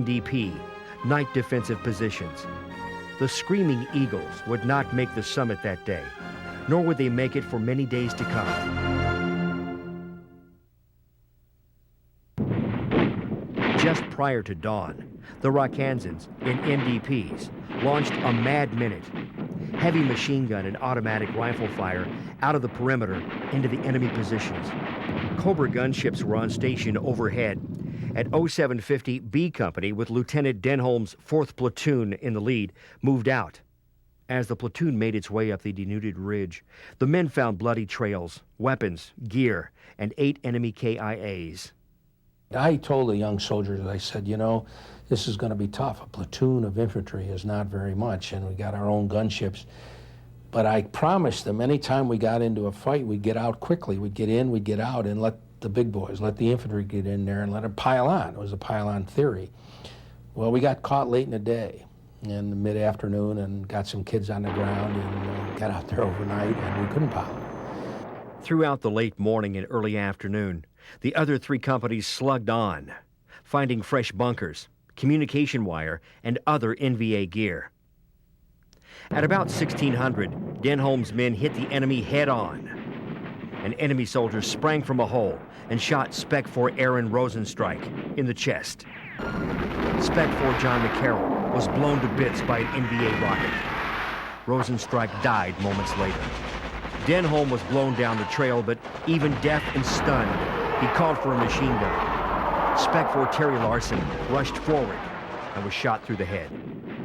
NDP, Night Defensive Positions. The Screaming Eagles would not make the summit that day, nor would they make it for many days to come. Just prior to dawn, the Rockansans in NDPs launched a mad minute. Heavy machine gun and automatic rifle fire out of the perimeter into the enemy positions. Cobra gunships were on station overhead. At 0750, B Company, with Lieutenant Denholm's 4th Platoon in the lead, moved out. As the platoon made its way up the denuded ridge, the men found bloody trails, weapons, gear, and 8 enemy KIAs. I told the young soldiers, I said, you know, this is going to be tough. A platoon of infantry is not very much, and we got our own gunships. But I promised them anytime we got into a fight, we'd get out quickly. We'd get in, we'd get out, and let the big boys, let the infantry get in there and let them pile on. It was a pile-on theory. Well, we got caught late in the day, in the mid-afternoon, and got some kids on the ground and got out there overnight, and we couldn't pile. Throughout the late morning and early afternoon, the other 3 companies slugged on, finding fresh bunkers, communication wire, and other NVA gear. At about 1600, Denholm's men hit the enemy head-on. An enemy soldier sprang from a hole and shot Spec 4 Aaron Rosenstrike in the chest. Spec 4 John McCarroll was blown to bits by an NVA rocket. Rosenstrike died moments later. Denholm was blown down the trail, but even deaf and stunned, he called for a machine gun. Spec 4 Terry Larson rushed forward and was shot through the head.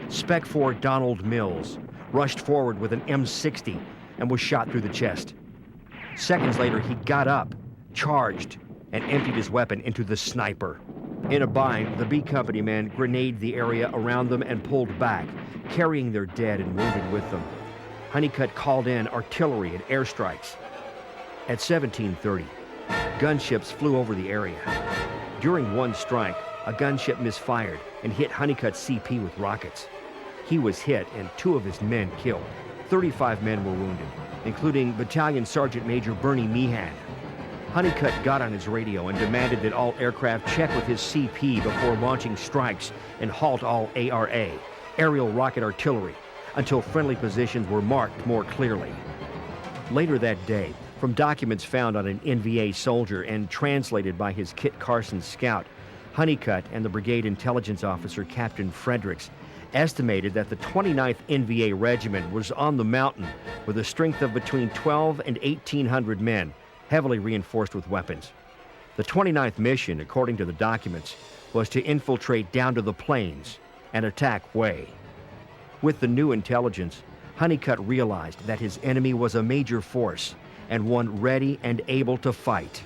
Spec 4 Donald Mills rushed forward with an M60 and was shot through the chest. Seconds later, he got up, charged, and emptied his weapon into the sniper. In a bind, the B Company men grenaded the area around them and pulled back, carrying their dead and wounded with them. Honeycutt called in artillery and airstrikes. At 1730, gunships flew over the area. During one strike, a gunship misfired and hit Honeycutt's CP with rockets. He was hit and 2 of his men killed. 35 men were wounded, including Battalion Sergeant Major Bernie Meehan. Honeycutt got on his radio and demanded that all aircraft check with his CP before launching strikes and halt all ARA, aerial rocket artillery, until friendly positions were marked more clearly. Later that day, from documents found on an NVA soldier and translated by his Kit Carson scout, Honeycutt and the brigade intelligence officer, Captain Fredericks, estimated that the 29th NVA Regiment was on the mountain with a strength of between 12 and 1,800 men, heavily reinforced with weapons. The 29th mission, according to the documents, was to infiltrate down to the plains and attack Way. With the new intelligence, Honeycutt realized that his enemy was a major force and one ready and able to fight.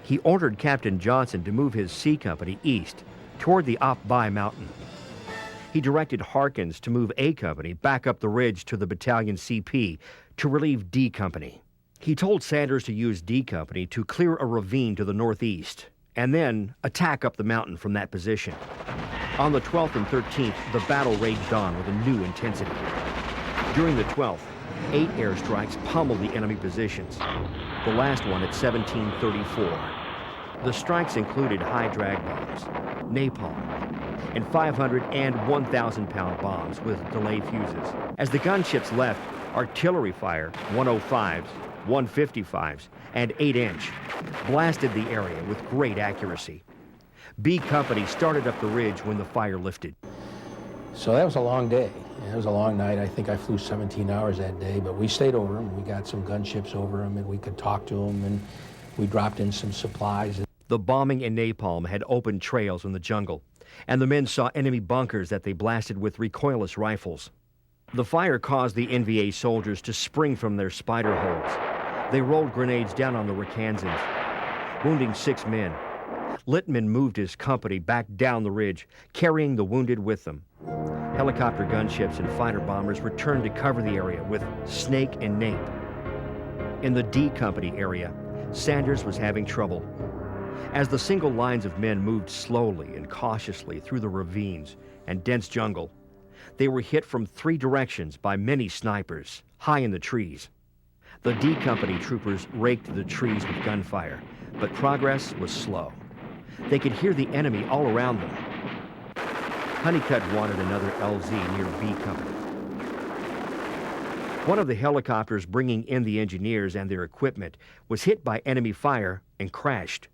He ordered Captain Johnson to move his C Company east toward the Op-By Mountain. He directed Harkins to move A Company back up the ridge to the battalion CP to relieve D Company. He told Sanders to use D Company to clear a ravine to the northeast and then attack up the mountain from that position. On the 12th and 13th, the battle raged on with a new intensity. During the 12th, 8 airstrikes pummeled the enemy positions, the last one at 1734. The strikes included high drag bombs, napalm, and 500 and 1,000-pound bombs with delay fuses. As the gunships left, artillery fire, 105s, 155s, and 8-inch, blasted the area with great accuracy. B Company started up the ridge when the fire lifted. So that was a long day. It was a long night. I think I flew 17 hours that day, but we stayed over them. We got some gunships over them, and we could talk to them, and we dropped in some supplies. The bombing and napalm had opened trails in the jungle, and the men saw enemy bunkers that they blasted with recoilless rifles. The fire caused the NVA soldiers to spring from their spider holes. They rolled grenades down on the Rockansans, wounding 6 men. Littman moved his company back down the ridge, carrying the wounded with them. Helicopter gunships and fighter bombers returned to cover the area with Snake and Nape. In the D Company area, Sanders was having trouble. As the single lines of men moved slowly and cautiously through the ravines and dense jungle, they were hit from 3 directions by many snipers, high in the trees. The D Company troopers raked the trees with gunfire, but progress was slow. They could hear the enemy all around them. Honeycutt wanted another LZ near B Company. One of the helicopters bringing in the engineers and their equipment was hit by enemy fire and crashed.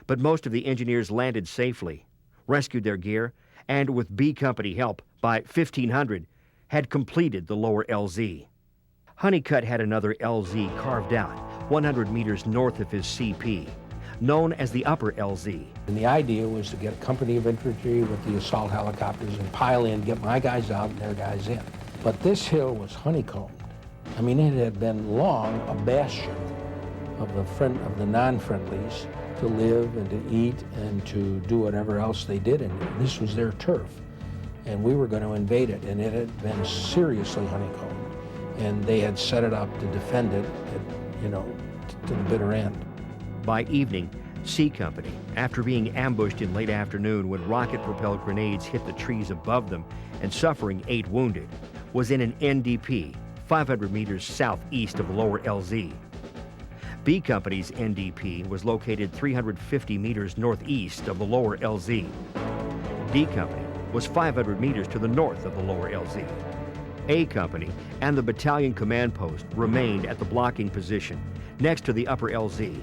But most of the engineers landed safely, rescued their gear, and with B Company help, by 1500, had completed the lower LZ. Honeycutt had another LZ carved out 100 meters north of his CP, known as the upper LZ. And the idea was to get a company of infantry with the assault helicopters and pile in, get my guys out and their guys in. But this hill was honeycombed. I mean, it had been long a bastion of the non-friendlies to live and to eat and to do whatever else they did in it. This was their turf, and we were going to invade it, and it had been seriously honeycombed, and they had set it up to defend it, to the bitter end. By evening, C Company, after being ambushed in late afternoon when rocket-propelled grenades hit the trees above them and suffering 8 wounded, was in an NDP 500 meters southeast of lower LZ. B Company's NDP was located 350 meters northeast of the lower LZ. D Company was 500 meters to the north of the lower LZ. A Company and the battalion command post remained at the blocking position next to the upper LZ.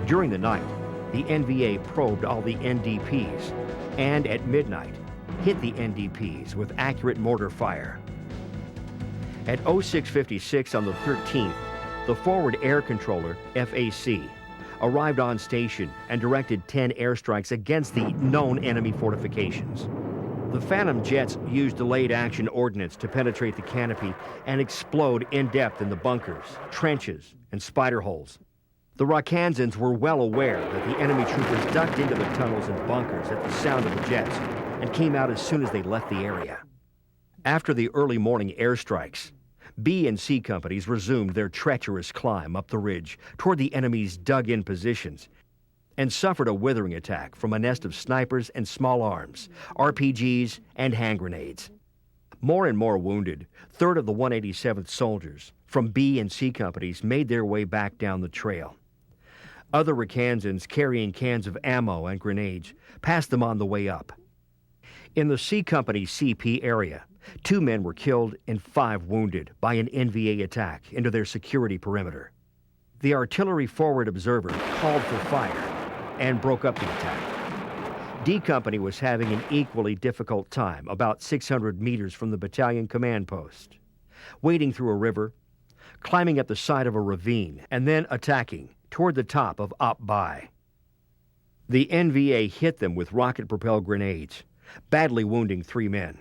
During the night, the NVA probed all the NDPs and at midnight hit the NDPs with accurate mortar fire. At 0656 on the 13th, the Forward Air Controller, FAC, arrived on station and directed 10 airstrikes against the known enemy fortifications. The Phantom jets used delayed action ordnance to penetrate the canopy and explode in depth in the bunkers, trenches, and spider holes. The Rockansans were well aware that the enemy troopers ducked into the tunnels and bunkers at the sound of the jets and came out as soon as they left the area. After the early morning airstrikes, B and C companies resumed their treacherous climb up the ridge toward the enemy's dug-in positions and suffered a withering attack from a nest of snipers and small arms, RPGs, and hand grenades. More and more wounded, 3rd of the 187th soldiers from B and C companies made their way back down the trail. Other Rockansans carrying cans of ammo and grenades passed them on the way up. In the C Company CP area, 2 men were killed and 5 wounded by an NVA attack into their security perimeter. The artillery forward observer called for fire and broke up the attack. D Company was having an equally difficult time about 600 meters from the battalion command post, wading through a river, climbing up the side of a ravine, and then attacking toward the top of Op Bai. The NVA hit them with rocket-propelled grenades, badly wounding 3 men.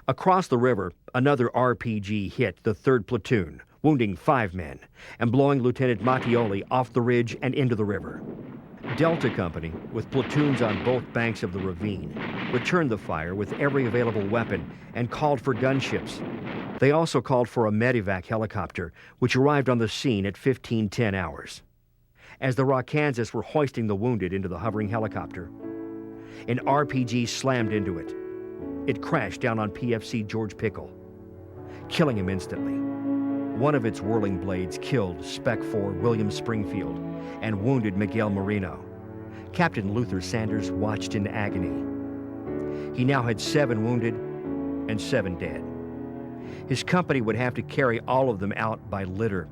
Across the river, another RPG hit the 3rd Platoon, wounding 5 men, and blowing Lieutenant Mattioli off the ridge and into the river. Delta Company, with platoons on both banks of the ravine, returned the fire with every available weapon and called for gunships. They also called for a medevac helicopter, which arrived on the scene at 15:10 hours. As the Rockansas were hoisting the wounded into the hovering helicopter, an RPG slammed into it. It crashed down on PFC George Pickle, killing him instantly. One of its whirling blades killed Spec 4 William Springfield and wounded Miguel Marino. Captain Luther Sanders watched in agony. He now had 7 wounded and 7 dead. His company would have to carry all of them out by litter.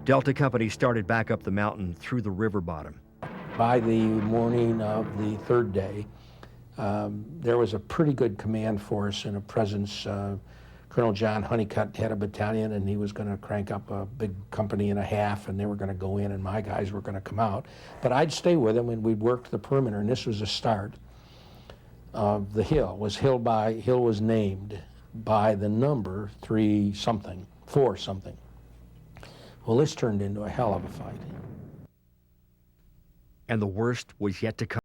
Delta Company started back up the mountain through the river bottom. By the morning of the 3rd day, there was a pretty good command force and a presence. Colonel John Honeycutt had a battalion, and he was going to crank up a big company and a half, and they were going to go in, and my guys were going to come out. But I'd stay with them, and we'd work the perimeter, and this was the start of the hill. Hill was named by the number 3-something, 4-something. Well, this turned into a hell of a fight. And the worst was yet to come.